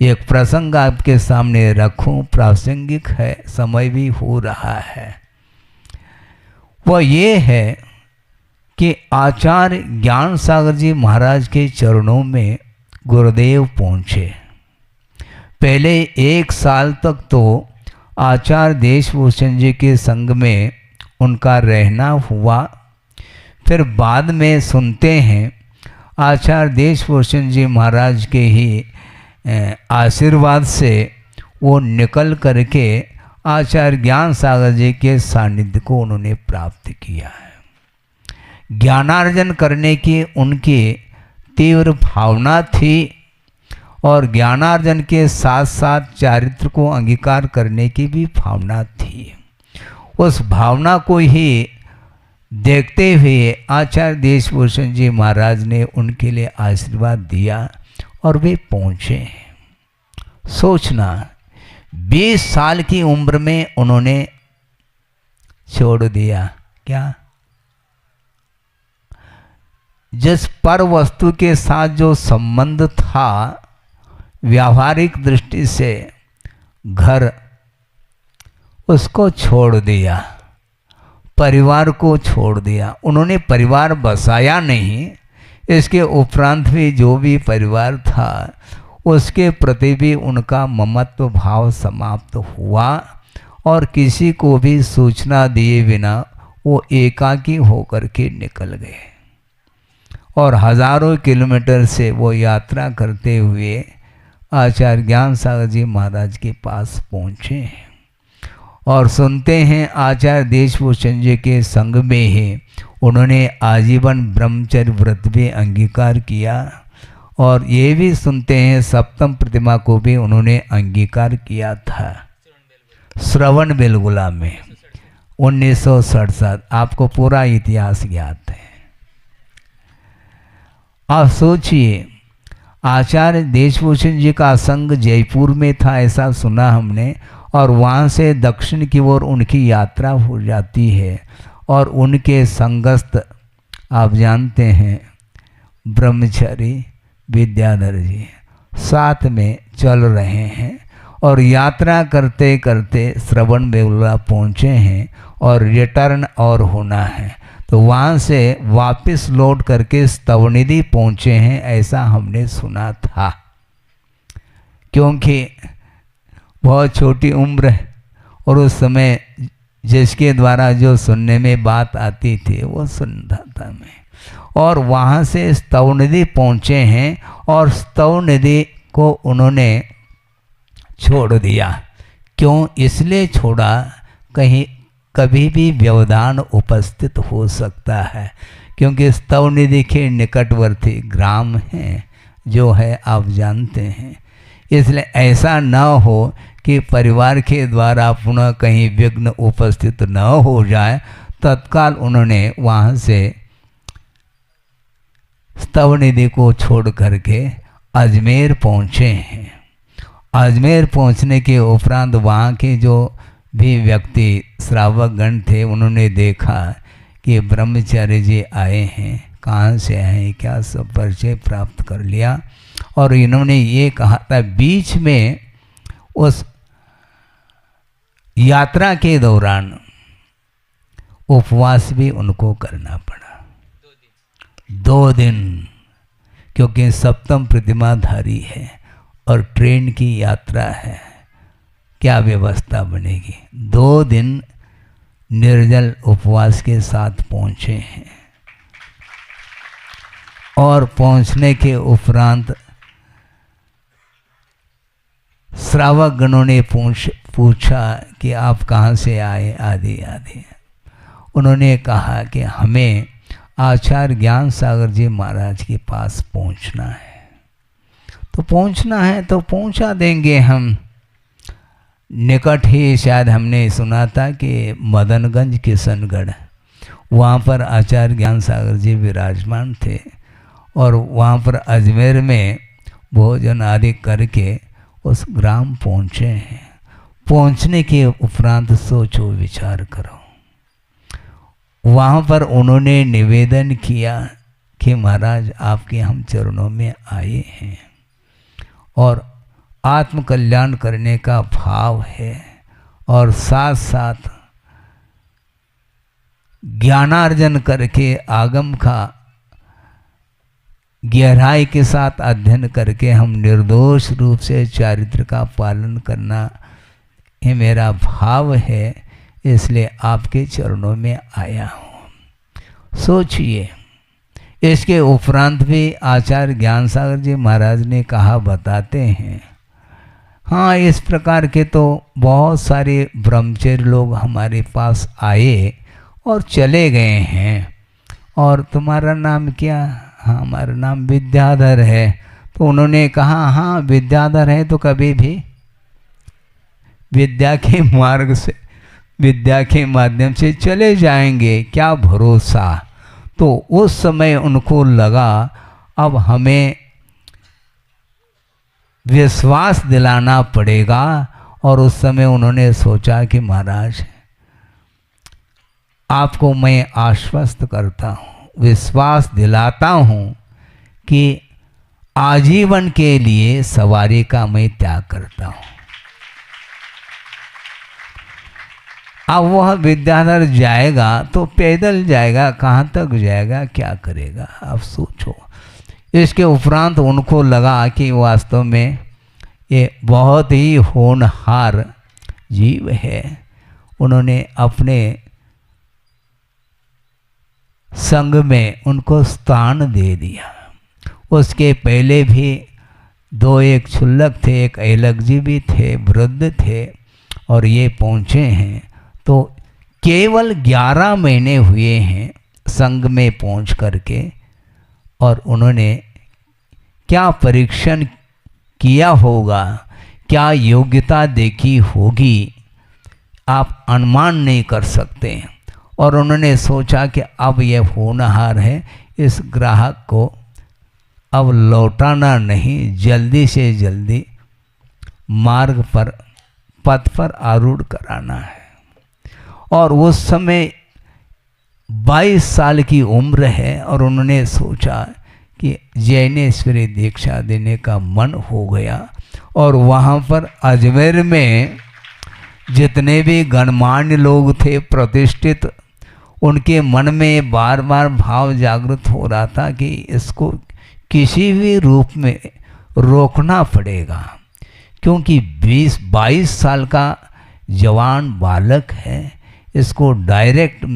एक प्रसंग आपके सामने रखूं, प्रासंगिक है, समय भी हो रहा है। वह ये है कि आचार्य ज्ञान सागर जी महाराज के चरणों में गुरुदेव पहुँचे। पहले 1 साल तक तो आचार्य देशभूषण जी के संग में उनका रहना हुआ। फिर बाद में सुनते हैं आचार्य देशभूषण जी महाराज के ही आशीर्वाद से वो निकल करके आचार्य ज्ञान सागर जी के सानिध्य को उन्होंने प्राप्त किया है। ज्ञानार्जन करने की उनकी तीव्र भावना थी और ज्ञानार्जन के साथ साथ चारित्र को अंगीकार करने की भी भावना थी। उस भावना को ही देखते हुए आचार्य देशभूषण जी महाराज ने उनके लिए आशीर्वाद दिया और वे पहुँचे। सोचना 20 साल की उम्र में उन्होंने छोड़ दिया क्या? जिस पर वस्तु के साथ जो संबंध था व्यावहारिक दृष्टि से, घर, उसको छोड़ दिया, परिवार को छोड़ दिया। उन्होंने परिवार बसाया नहीं, इसके उपरांत भी जो भी परिवार था उसके प्रति भी उनका ममत्व भाव समाप्त हुआ और किसी को भी सूचना दिए बिना वो एकाकी होकर के निकल गए और हजारों किलोमीटर से वो यात्रा करते हुए आचार्य ज्ञान सागर जी महाराज के पास पहुँचे और सुनते हैं आचार्य देशभूषण जी के संग में ही उन्होंने आजीवन ब्रह्मचर्य व्रत भी अंगीकार किया और ये भी सुनते हैं सप्तम प्रतिमा को भी उन्होंने अंगीकार किया था श्रवण बेलगुला में 1967। आपको पूरा इतिहास ज्ञात है। आप सोचिए, आचार्य देशभूषण जी का संग जयपुर में था ऐसा सुना हमने, और वहाँ से दक्षिण की ओर उनकी यात्रा हो जाती है और उनके संगस्थ आप जानते हैं ब्रह्मचारी विद्याधर जी साथ में चल रहे हैं और यात्रा करते करते श्रवण बेलगुला पहुँचे हैं और रिटर्न और होना है, तो वहाँ से वापस लौट करके स्तवनिधि पहुँचे हैं ऐसा हमने सुना था। क्योंकि बहुत छोटी उम्र है और उस समय जिसके द्वारा जो सुनने में बात आती थी वो सुनता था मैं, और वहाँ से स्तवनिधि पहुँचे हैं और स्तवनिधि को उन्होंने छोड़ दिया। क्यों इसलिए छोड़ा, कहीं कभी भी व्यवधान उपस्थित हो सकता है, क्योंकि स्तवनिधि के निकटवर्ती ग्राम हैं जो है आप जानते हैं। इसलिए ऐसा न हो कि परिवार के द्वारा पुनः कहीं विघ्न उपस्थित न हो जाए, तत्काल उन्होंने वहाँ से स्तवनिधि को छोड़ करके अजमेर पहुँचे हैं। अजमेर पहुँचने के उपरांत वहाँ के जो भी व्यक्ति श्रावक गण थे उन्होंने देखा कि ब्रह्मचारी जी आए हैं, कहाँ से आए हैं, क्या सब परिचय प्राप्त कर लिया। और इन्होंने ये कहा था, बीच में उस यात्रा के दौरान उपवास भी उनको करना पड़ा 2 दिन, क्योंकि सप्तम प्रतिमाधारी है और ट्रेन की यात्रा है, क्या व्यवस्था बनेगी। 2 दिन निर्जल उपवास के साथ पहुँचे हैं और पहुँचने के उपरांत श्रावक गणों ने पूछा कि आप कहाँ से आए आदि आदि। उन्होंने कहा कि हमें आचार्य ज्ञान सागर जी महाराज के पास पहुँचना है। तो पहुँचना है तो पहुँचा देंगे हम। निकट ही शायद हमने सुना था कि मदनगंज किशनगढ़, वहाँ पर आचार्य ज्ञान सागर जी विराजमान थे और वहाँ पर अजमेर में भोजन आदि करके उस ग्राम पहुँचे हैं। पहुँचने के उपरांत सोचो विचार करो, वहाँ पर उन्होंने निवेदन किया कि महाराज आपके हम चरणों में आए हैं और आत्म कल्याण करने का भाव है और साथ साथ ज्ञानार्जन करके आगम का गहराई के साथ अध्ययन करके हम निर्दोष रूप से चारित्र का पालन करना ये मेरा भाव है, इसलिए आपके चरणों में आया हूँ। सोचिए, इसके उपरांत भी आचार्य ज्ञान सागर जी महाराज ने कहा बताते हैं। हाँ, इस प्रकार के तो बहुत सारे ब्रह्मचर्य लोग हमारे पास आए और चले गए हैं। और तुम्हारा नाम क्या? हाँ, हमारा नाम विद्याधर है। तो उन्होंने कहा हाँ विद्याधर है तो कभी भी विद्या के मार्ग से, विद्या के माध्यम से चले जाएंगे, क्या भरोसा। तो उस समय उनको लगा अब हमें विश्वास दिलाना पड़ेगा। और उस समय उन्होंने सोचा कि महाराज आपको मैं आश्वस्त करता हूँ, विश्वास दिलाता हूँ कि आजीवन के लिए सवारी का मैं त्याग करता हूँ। अब वह विद्याधर जाएगा तो पैदल जाएगा, कहाँ तक जाएगा, क्या करेगा, अब सोचो। इसके उपरांत उनको लगा कि वास्तव में ये बहुत ही होनहार जीव है। उन्होंने अपने संग में उनको स्थान दे दिया। उसके पहले भी दो, एक क्षुल्लक थे, एक ऐलक जी भी थे, वृद्ध थे, और ये पहुँचे हैं। तो केवल 11 महीने हुए हैं संघ में पहुँच करके, और उन्होंने क्या परीक्षण किया होगा, क्या योग्यता देखी होगी, आप अनुमान नहीं कर सकते। और उन्होंने सोचा कि अब यह होनहार है, इस ग्राहक को अब लौटाना नहीं, जल्दी से जल्दी मार्ग पर, पथ पर आरूढ़ कराना है। और उस समय 22 साल की उम्र है और उन्होंने सोचा कि जैनेश्वरी दीक्षा देने का मन हो गया। और वहाँ पर अजमेर में जितने भी गणमान्य लोग थे, प्रतिष्ठित, उनके मन में बार बार भाव जागृत हो रहा था कि इसको किसी भी रूप में रोकना पड़ेगा, क्योंकि 20-22 साल का जवान बालक है, इसको डायरेक्ट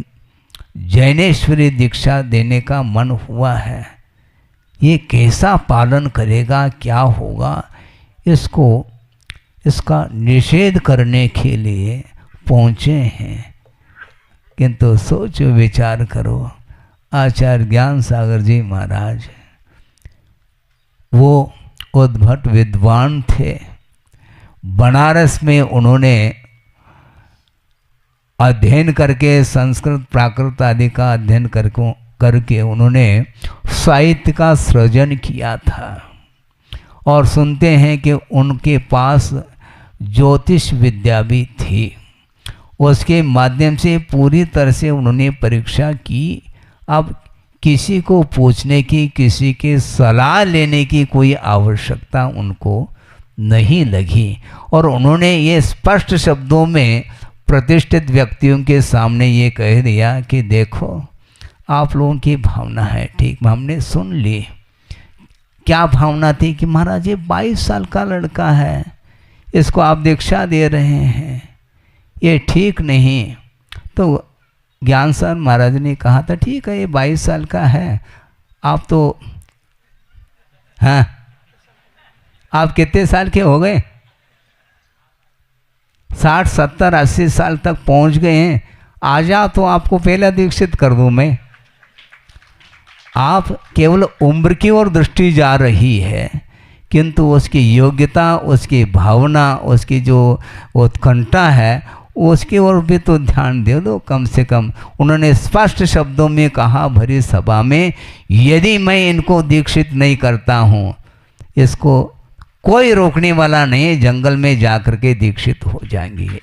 जैनेश्वरी दीक्षा देने का मन हुआ है। ये कैसा पालन करेगा, क्या होगा, इसको, इसका निषेध करने के लिए पहुँचे हैं। किंतु सोचो, विचार करो, आचार्य ज्ञान सागर जी महाराज वो उद्भट विद्वान थे। बनारस में उन्होंने अध्ययन करके, संस्कृत प्राकृत आदि का अध्ययन करके उन्होंने साहित्य का सृजन किया था। और सुनते हैं कि उनके पास ज्योतिष विद्या भी थी। उसके माध्यम से पूरी तरह से उन्होंने परीक्षा की। अब किसी को पूछने की, किसी के सलाह लेने की कोई आवश्यकता उनको नहीं लगी। और उन्होंने ये स्पष्ट शब्दों में प्रतिष्ठित व्यक्तियों के सामने ये कह दिया कि देखो, आप लोगों की भावना है, ठीक, हमने सुन ली। क्या भावना थी कि महाराज ये 22 साल का लड़का है, इसको आप दीक्षा दे रहे हैं, ये ठीक नहीं। तो ज्ञान सर महाराज ने कहा था ठीक है, ये 22 साल का है, आप तो, हाँ, आप कितने साल के हो गए? 60, 70, 80 साल तक पहुंच गए हैं। आ जाओ तो आपको पहला दीक्षित कर दूं मैं। आप केवल उम्र की ओर दृष्टि जा रही है, किंतु उसकी योग्यता, उसकी भावना, उसकी जो उत्कंठा है, उसकी ओर भी तो ध्यान दे दो कम से कम। उन्होंने स्पष्ट शब्दों में कहा भरी सभा में, यदि मैं इनको दीक्षित नहीं करता हूँ, इसको कोई रोकने वाला नहीं, जंगल में जाकर के दीक्षित हो जाएंगे।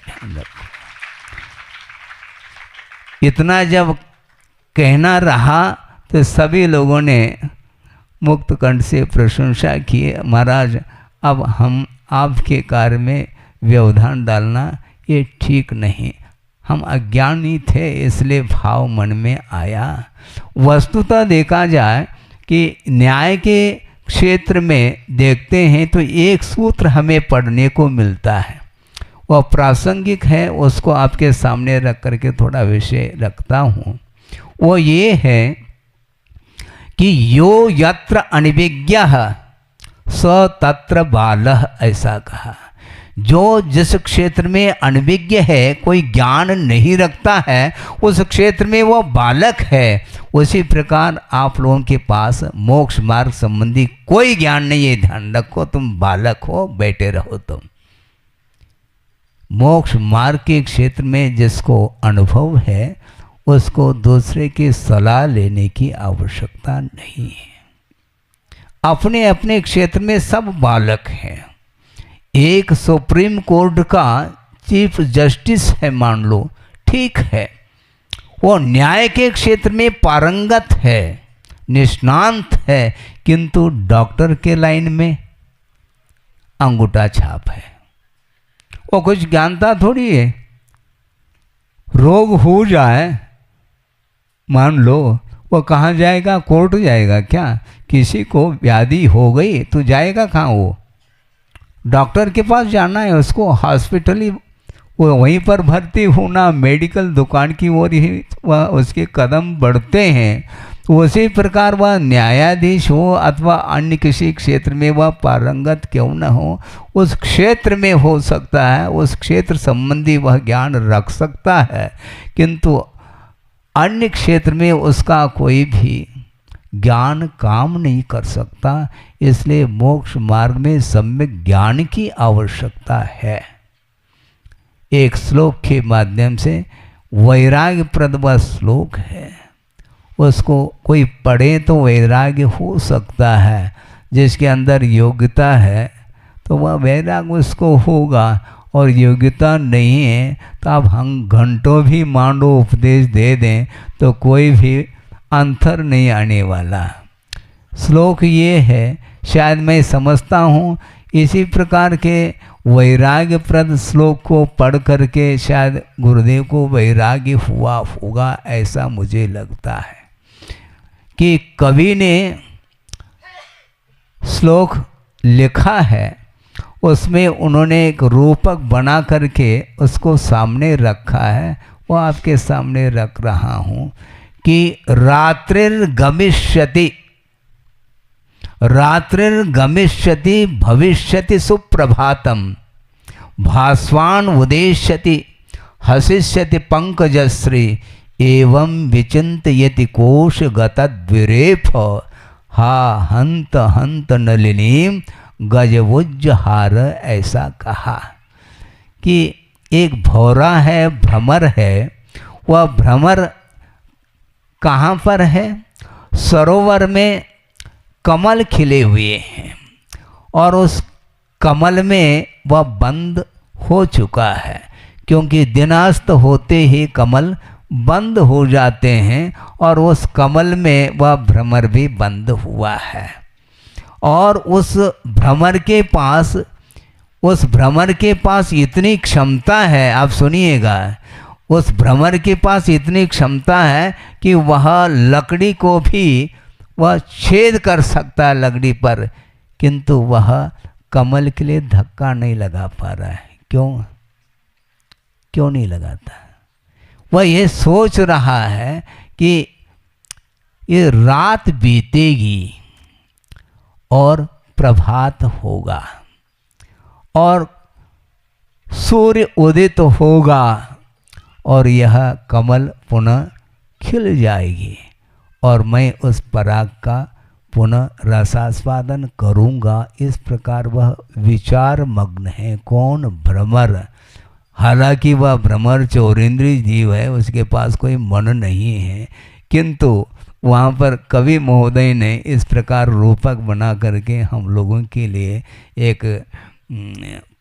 इतना जब कहना रहा तो सभी लोगों ने मुक्त कंठ से प्रशंसा की, महाराज अब हम आपके कार्य में व्यवधान डालना ये ठीक नहीं। हम अज्ञानी थे इसलिए भाव मन में आया। वस्तुतः देखा जाए कि न्याय के क्षेत्र में देखते हैं तो एक सूत्र हमें पढ़ने को मिलता है, वह प्रासंगिक है, उसको आपके सामने रख करके थोड़ा विषय रखता हूँ। वो ये है कि यो यत्र अनभिज्ञः स तत्र बालः, ऐसा कहा। जो जिस क्षेत्र में अनभिज्ञ है, कोई ज्ञान नहीं रखता है, उस क्षेत्र में वो बालक है। उसी प्रकार आप लोगों के पास मोक्ष मार्ग संबंधी कोई ज्ञान नहीं है, ध्यान रखो, तुम बालक हो, बैठे रहो। तुम मोक्ष मार्ग के क्षेत्र में जिसको अनुभव है उसको दूसरे की सलाह लेने की आवश्यकता नहीं है। अपने अपने क्षेत्र में सब बालक हैं। एक सुप्रीम कोर्ट का चीफ जस्टिस है मान लो, ठीक है, वो न्याय के क्षेत्र में पारंगत है, निष्णांत है, किंतु डॉक्टर के लाइन में अंगूठा छाप है। वो कुछ जानता थोड़ी है। रोग हो जाए मान लो, वो कहाँ जाएगा? कोर्ट जाएगा क्या? किसी को व्याधि हो गई तो जाएगा कहाँ? वो डॉक्टर के पास जाना है उसको, हॉस्पिटल ही वो वहीं पर भर्ती होना, मेडिकल दुकान की ओर ही वह उसके कदम बढ़ते हैं। उसी प्रकार वह न्यायाधीश हो अथवा अन्य किसी क्षेत्र में वह पारंगत क्यों न हो, उस क्षेत्र में हो सकता है, उस क्षेत्र संबंधी वह ज्ञान रख सकता है, किंतु अन्य क्षेत्र में उसका कोई भी ज्ञान काम नहीं कर सकता। इसलिए मोक्ष मार्ग में सम्यक ज्ञान की आवश्यकता है। एक श्लोक के माध्यम से वैराग्यप्रद वह श्लोक है, उसको कोई पढ़े तो वैराग्य हो सकता है। जिसके अंदर योग्यता है तो वह वैराग्य उसको होगा, और योग्यता नहीं है तो आप हम घंटों भी मांडो उपदेश दे दें तो कोई भी अंतर नहीं आने वाला। श्लोक ये है, शायद मैं समझता हूँ इसी प्रकार के वैराग्यप्रद श्लोक को पढ़ करके शायद गुरुदेव को वैराग्य हुआ होगा, ऐसा मुझे लगता है। कि कवि ने श्लोक लिखा है, उसमें उन्होंने एक रूपक बना करके उसको सामने रखा है, वो आपके सामने रख रहा हूँ कि रात्रिर्गमिष्यति भविष्यति सुप्रभातम भास्वान उदेष्यति हसिष्यति पंकजश्री एवं विचिन्तयति कोश गतद्विरेफ हा हंत हंत नलिनीम गजवुज्जहार। ऐसा कहा कि एक भौरा है, भ्रमर है, वह भ्रमर कहाँ पर है? सरोवर में कमल खिले हुए हैं और उस कमल में वह बंद हो चुका है, क्योंकि दिनास्त होते ही कमल बंद हो जाते हैं और उस कमल में वह भ्रमर भी बंद हुआ है। और उस भ्रमर के पास इतनी क्षमता है, आप सुनिएगा, उस भ्रमर के पास इतनी क्षमता है कि वह लकड़ी को भी वह छेद कर सकता है लकड़ी पर, किंतु वह कमल के लिए धक्का नहीं लगा पा रहा है। क्यों नहीं लगाता? वह ये सोच रहा है कि ये रात बीतेगी और प्रभात होगा और सूर्य उदित होगा और यह कमल पुनः खिल जाएगी और मैं उस पराग का पुनः रसास्वादन करूँगा। इस प्रकार वह विचार मग्न है। कौन? भ्रमर। हालांकि वह भ्रमर चौरेंद्रीय जीव है, उसके पास कोई मन नहीं है, किंतु वहाँ पर कवि महोदय ने इस प्रकार रूपक बना करके हम लोगों के लिए एक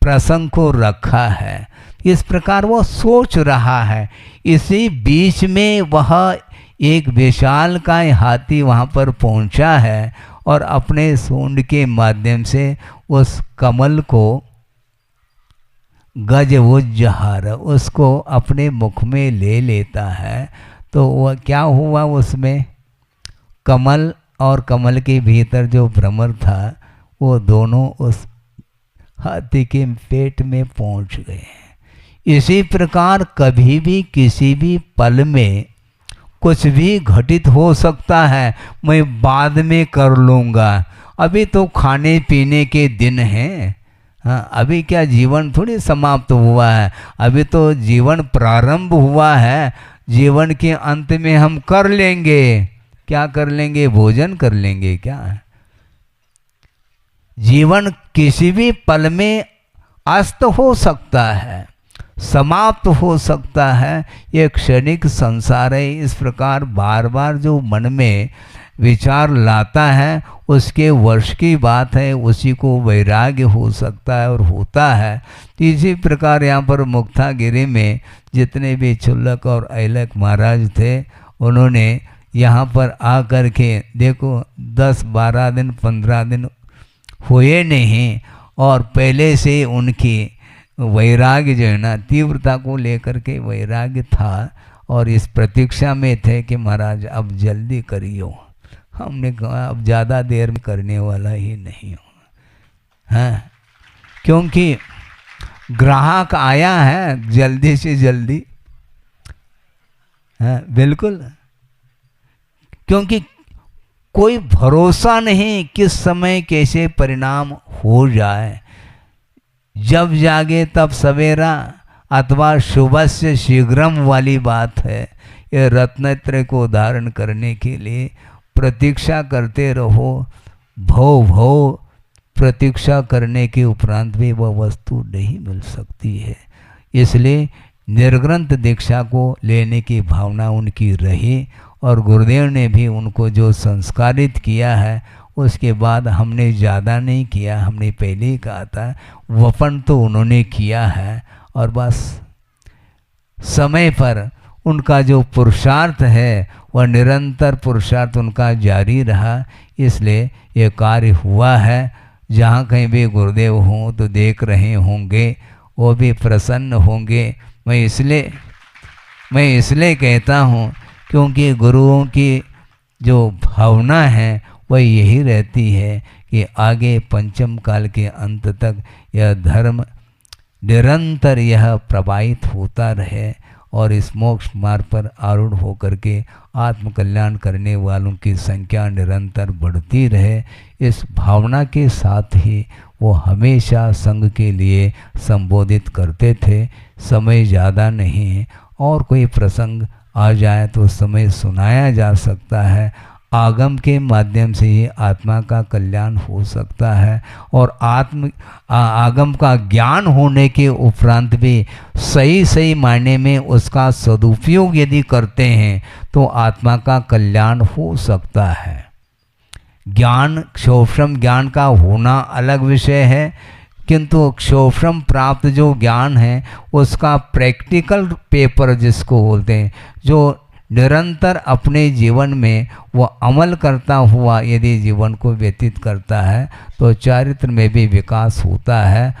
प्रसंग को रखा है। इस प्रकार वो सोच रहा है। इसी बीच में वह एक विशालकाय हाथी वहाँ पर पहुँचा है और अपने सूंड के माध्यम से उस कमल को गज उज्जहार, उसको अपने मुख में ले लेता है, तो वह क्या हुआ, उसमें कमल और कमल के भीतर जो भ्रमर था वो दोनों उस हाथी के पेट में पहुंच गए। इसी प्रकार कभी भी किसी भी पल में कुछ भी घटित हो सकता है, मैं बाद में कर लूँगा, अभी तो खाने पीने के दिन हैं। हाँ, अभी क्या जीवन थोड़ी समाप्त हुआ है, अभी तो जीवन प्रारंभ हुआ है। जीवन के अंत में हम कर लेंगे, क्या कर लेंगे, भोजन कर लेंगे क्या। जीवन किसी भी पल में अस्त हो सकता है, समाप्त हो सकता है। ये क्षणिक संसार है। इस प्रकार बार बार जो मन में विचार लाता है उसके वर्ष की बात है, उसी को वैराग्य हो सकता है और होता है। इसी प्रकार यहाँ पर मुक्तागिरी में जितने भी क्षुल्लक और ऐलक महाराज थे, उन्होंने यहाँ पर आकर के देखो 10-12 दिन 15 दिन हुए नहीं, और पहले से उनकी वैराग्य जो है ना, तीव्रता को लेकर के वैराग्य था, और इस प्रतीक्षा में थे कि महाराज अब जल्दी करियो। हमने कहा अब ज़्यादा देर में करने वाला ही नहीं हूँ, हाँ, क्योंकि ग्राहक आया है जल्दी से जल्दी, हाँ बिल्कुल, क्योंकि कोई भरोसा नहीं किस समय कैसे परिणाम हो जाए। जब जागे तब सवेरा, अथवा शुभस्य शीघ्रम वाली बात है। ये रत्नत्रय को धारण करने के लिए प्रतीक्षा करते रहो। भव भव प्रतीक्षा करने के उपरांत भी वह वस्तु नहीं मिल सकती है। इसलिए निर्ग्रंथ दीक्षा को लेने की भावना उनकी रही, और गुरुदेव ने भी उनको जो संस्कारित किया है, उसके बाद हमने ज़्यादा नहीं किया, हमने पहले ही कहा था, वफन तो उन्होंने किया है, और बस समय पर उनका जो पुरुषार्थ है वह निरंतर पुरुषार्थ उनका जारी रहा। इसलिए ये कार्य हुआ है। जहाँ कहीं भी गुरुदेव हों तो देख रहे होंगे, वो भी प्रसन्न होंगे। मैं इसलिए कहता हूँ क्योंकि गुरुओं की जो भावना है वह यही रहती है कि आगे पंचम काल के अंत तक यह धर्म निरंतर यह प्रवाहित होता रहे, और इस मोक्ष मार्ग पर आरूढ़ होकर के आत्मकल्याण करने वालों की संख्या निरंतर बढ़ती रहे। इस भावना के साथ ही वो हमेशा संघ के लिए संबोधित करते थे। समय ज़्यादा नहीं है, और कोई प्रसंग आ जाए तो समय सुनाया जा सकता है। आगम के माध्यम से ही आत्मा का कल्याण हो सकता है, और आगम का ज्ञान होने के उपरांत भी सही मायने में उसका सदुपयोग यदि करते हैं तो आत्मा का कल्याण हो सकता है। ज्ञान, क्षोभ्रम ज्ञान का होना अलग विषय है, किंतु क्षोभ्रम प्राप्त जो ज्ञान है उसका प्रैक्टिकल पेपर जिसको बोलते हैं, जो निरंतर अपने जीवन में वो अमल करता हुआ यदि जीवन को व्यतीत करता है तो चारित्र में भी विकास होता है।